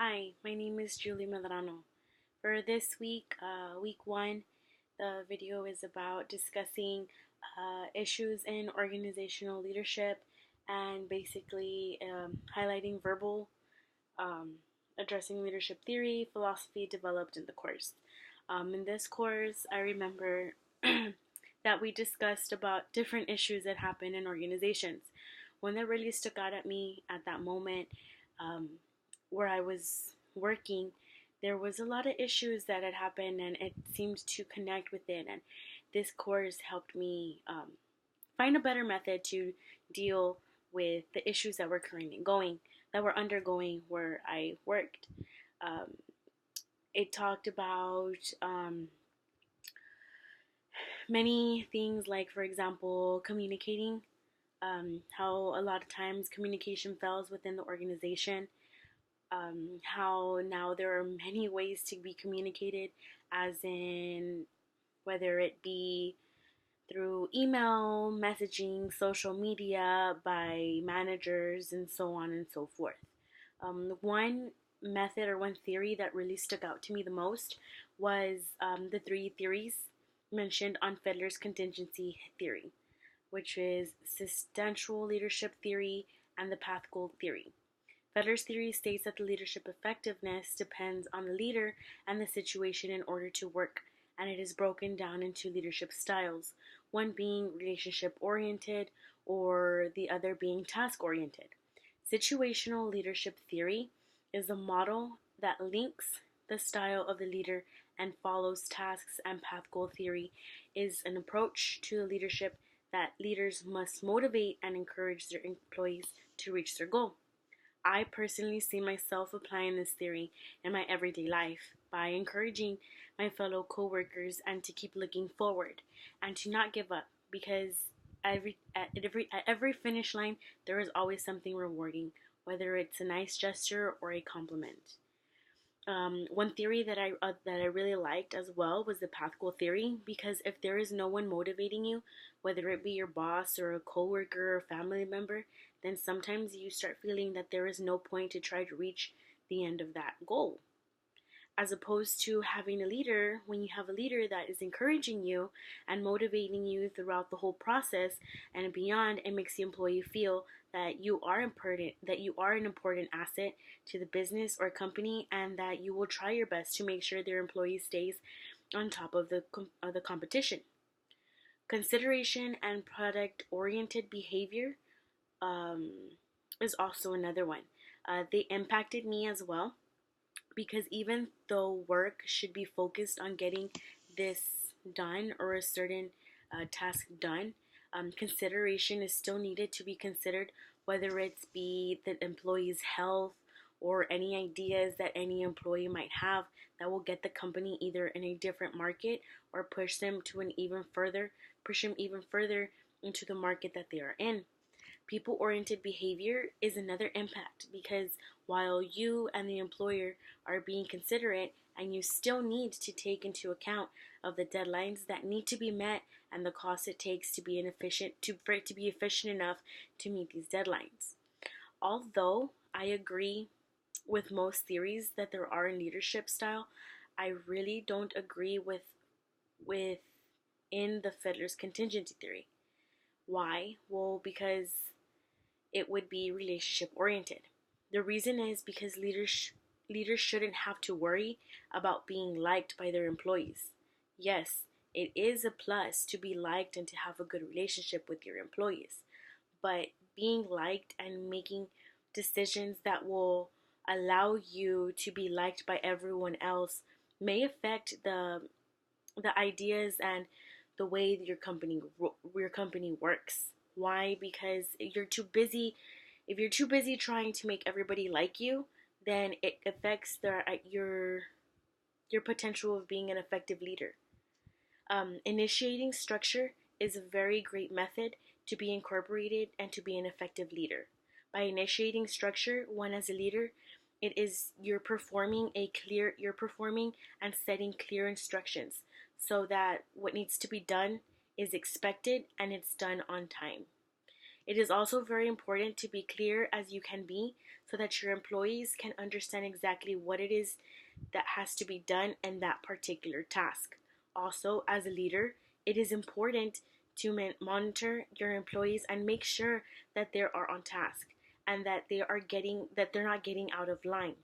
Hi, my name is Julie Medrano. For this week, week one, the video is about discussing issues in organizational leadership and basically highlighting verbal, um, addressing leadership theory, philosophy developed in the course. In this course, I remember that we discussed about different issues that happen in organizations. One that really stuck out at me at that moment, um, where I was working, there was a lot of issues that had happened, and it seemed to connect with it. And this course helped me find a better method to deal with the issues that were undergoing where I worked. Um, it talked about many things, like, for example, communicating, how a lot of times communication fails within the organization, how now there are many ways to be communicated, as in whether it be through email, messaging, social media, by managers, and so on and so forth. One method or one theory that really stuck out to me the most was the three theories mentioned on Fedler's contingency theory, which is substantial leadership theory and the path goal theory. Fedler's theory states that the leadership effectiveness depends on the leader and the situation in order to work, and it is broken down into leadership styles, one being relationship oriented or the other being task oriented. Situational leadership theory is a model that links the style of the leader and follows tasks, and path goal theory is an approach to the leadership that leaders must motivate and encourage their employees to reach their goal. I personally see myself applying this theory in my everyday life by encouraging my fellow coworkers and to keep looking forward and to not give up, because at every finish line there is always something rewarding, whether it's a nice gesture or a compliment. One theory that I really liked as well was the path goal theory, because if there is no one motivating you, whether it be your boss or a coworker or family member, then sometimes you start feeling that there is no point to try to reach the end of that goal. As opposed to having a leader, when you have a leader that is encouraging you and motivating you throughout the whole process and beyond, it makes the employee feel that you are important, that you are an important asset to the business or company, and that you will try your best to make sure their employee stays on top of the competition. Consideration and product oriented behavior um, is also another one. They impacted me as well, because even though work should be focused on getting this done or a certain task done, consideration is still needed to be considered, whether it's be the employee's health or any ideas that any employee might have that will get the company either in a different market or push them even further into the market that they are in. People oriented behavior is another impact, because while you and the employer are being considerate, and you still need to take into account of the deadlines that need to be met and the cost it takes to be for it to be efficient enough to meet these deadlines. Although I agree with most theories that there are in leadership style, I really don't agree with in the Fedler's contingency theory. Why? Well, because it would be relationship oriented. The reason is because leaders shouldn't have to worry about being liked by their employees. Yes, it is a plus to be liked and to have a good relationship with your employees, but being liked and making decisions that will allow you to be liked by everyone else may affect the ideas and the way that your company works. Why? Because if you're too busy trying to make everybody like you, then it affects your potential of being an effective leader. Initiating structure is a very great method to be incorporated and to be an effective leader. By initiating structure, one as a leader, it is you're performing and setting clear instructions so that what needs to be done is expected and it's done on time. It is also very important to be clear as you can be so that your employees can understand exactly what it is that has to be done in that particular task. Also, as a leader, it is important to monitor your employees and make sure that they are on task and that they're not getting out of line.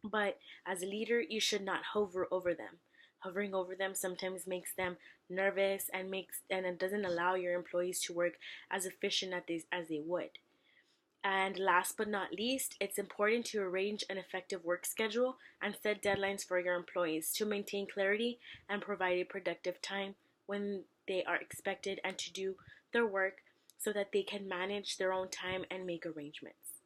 But as a leader, you should not hover over them. Hovering over them sometimes makes them nervous and it doesn't allow your employees to work as efficient as they would. And last but not least, it's important to arrange an effective work schedule and set deadlines for your employees to maintain clarity and provide a productive time when they are expected and to do their work so that they can manage their own time and make arrangements.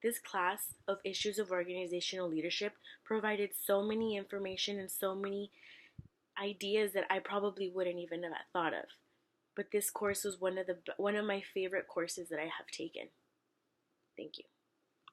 This class of issues of organizational leadership provided so many information and so many ideas that I probably wouldn't even have thought of. But this course was one of my favorite courses that I have taken. Thank you.